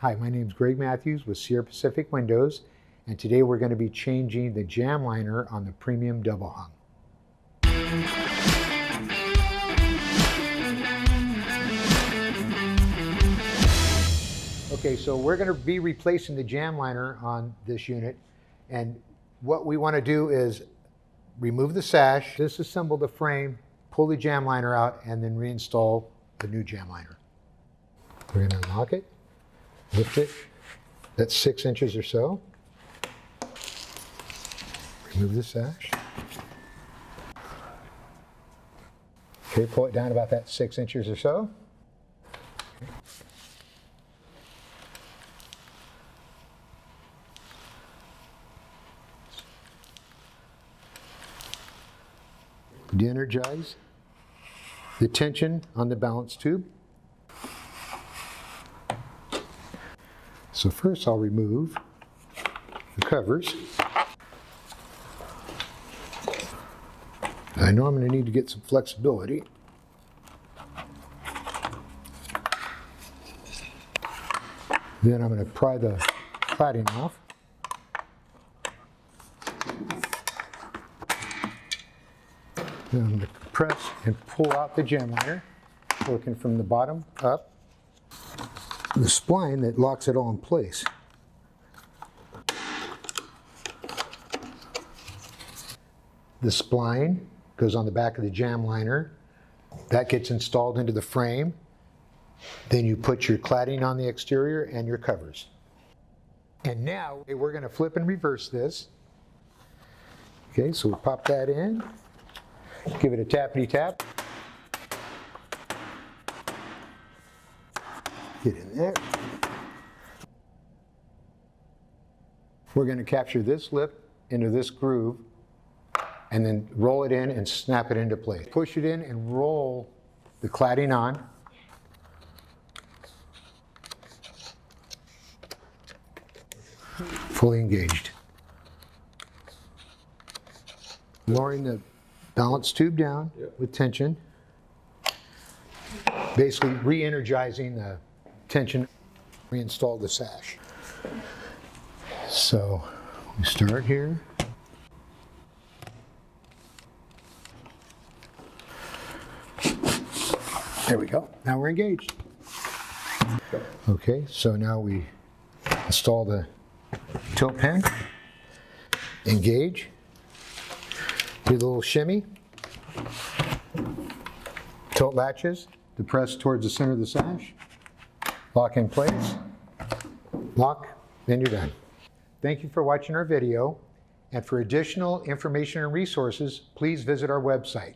Hi, my name is Greg Matthews with Sierra Pacific Windows, and today we're going to be changing the jamb liner on the premium double hung. Okay, so we're going to be replacing the jamb liner on this unit, and what we want to do is remove the sash, disassemble the frame, pull the jamb liner out, and then reinstall the new jamb liner. We're going to unlock it, lift it, that's 6 inches or so. Remove the sash. Okay, pull it down about that 6 inches or so. De-energize the tension on the balance tube. So first I'll remove the covers. I know I'm going to need to get some flexibility. Then I'm going to pry the cladding off. Then I'm going to press and pull out the jamb liner, working from the bottom up. The spline that locks it all in place. The spline goes on the back of the jamb liner. That gets installed into the frame. Then you put your cladding on the exterior and your covers. And now we're going to flip and reverse this. Okay, so we'll pop that in. Give it a tappity tap. Get in there. We're going to capture this lip into this groove and then roll it in and snap it into place. Push it in and roll the cladding on. Fully engaged. Lowering the balance tube down with tension. Basically re-energizing the tension. Reinstall the sash. So we start here. There we go. Now we're engaged. Okay, so now we install the tilt pin, engage, do a little shimmy, tilt latches to press towards the center of the sash, lock in place, lock, then you're done. Thank you for watching our video, and for additional information and resources, please visit our website.